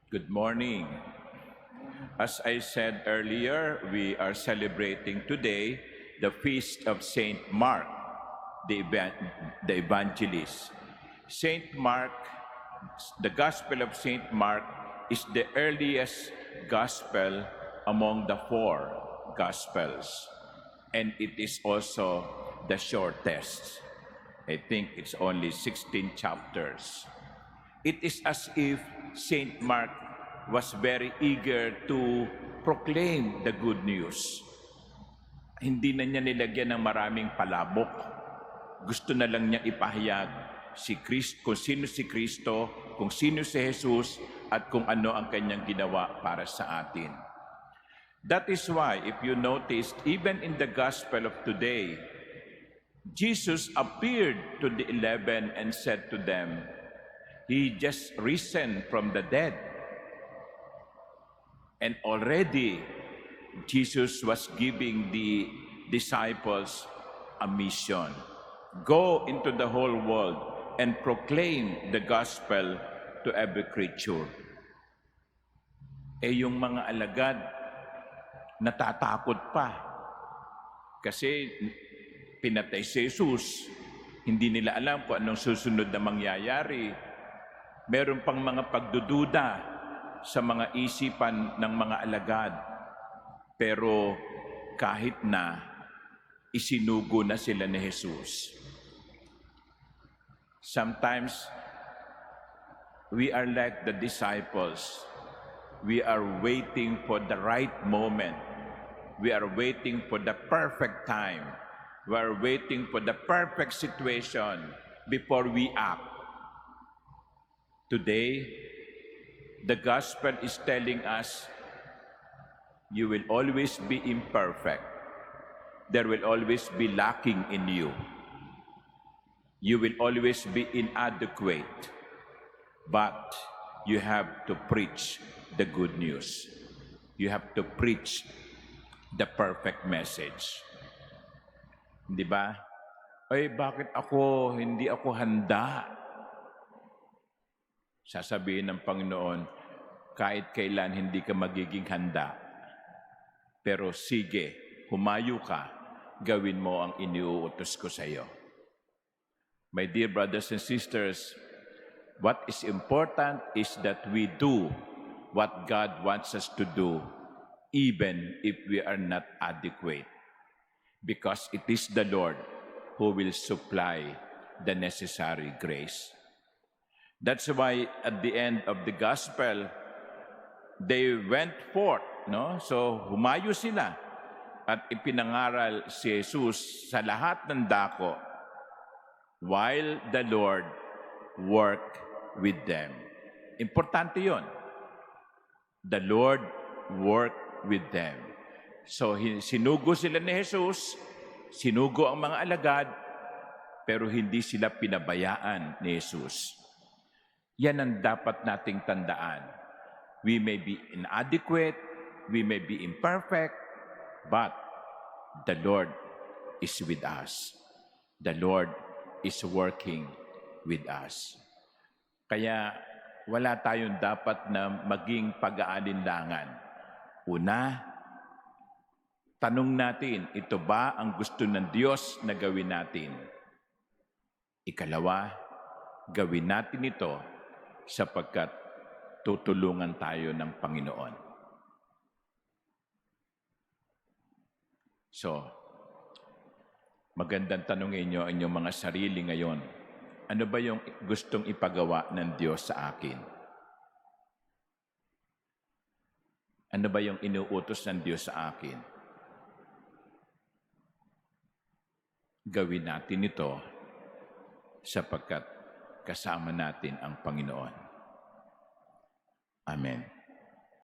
Good morning. As I said earlier, we are celebrating today the feast of Saint Mark, the evangelist. Saint Mark, the Gospel of Saint Mark is the earliest gospel among the four gospels, and it is also the shortest. I think it's only 16 chapters. It is as if Saint Mark was very eager to proclaim the good news. Hindi na niya nilagyan ng maraming palabok. Gusto na lang niya ipahayag kung sino si Kristo, kung sino si Jesus, at kung ano ang kanyang ginawa para sa atin. That is why, if you notice, even in the gospel of today, Jesus appeared to the 11 and said to them, He just risen from the dead. And already, Jesus was giving the disciples a mission. Go into the whole world and proclaim the gospel to every creature. Yung mga alagad, natatakot pa. Kasi pinatay si Jesus, hindi nila alam kung anong susunod na mangyayari. Meron pang mga pagdududa sa mga isipan ng mga alagad. Pero kahit na isinugo na sila ni Jesus. Sometimes, we are like the disciples. We are waiting for the right moment. We are waiting for the perfect time. We are waiting for the perfect situation before we act. Today, the gospel is telling us, you will always be imperfect. There will always be lacking in you. You will always be inadequate. But you have to preach the good news. You have to preach the perfect message. Di ba? Ay, bakit hindi ako handa? Sasabihin ng Panginoon, kahit kailan hindi ka magiging handa. Pero sige, humayo ka, gawin mo ang iniuutos ko sa iyo. My dear brothers and sisters, what is important is that we do what God wants us to do, even if we are not adequate. Because it is the Lord who will supply the necessary grace. That's why at the end of the gospel, they went forth, no? So humayo sila at ipinangaral si Jesus sa lahat ng dako while the Lord worked with them. Importante 'yon. The Lord worked with them. So sinugo sila ni Jesus, sinugo ang mga alagad, pero hindi sila pinabayaan ni Jesus. Yan ang dapat nating tandaan. We may be inadequate, we may be imperfect, but the Lord is with us. The Lord is working with us. Kaya wala tayong dapat na maging pag-aalinlangan. Una, tanong natin, ito ba ang gusto ng Diyos na gawin natin? Ikalawa, gawin natin ito sapagkat tutulungan tayo ng Panginoon. So, magandang tanongin niyo ang inyong mga sarili ngayon. Ano ba yung gustong ipagawa ng Diyos sa akin? Ano ba yung inuutos ng Diyos sa akin? Gawin natin ito sapagkat kasama natin ang Panginoon. Amen.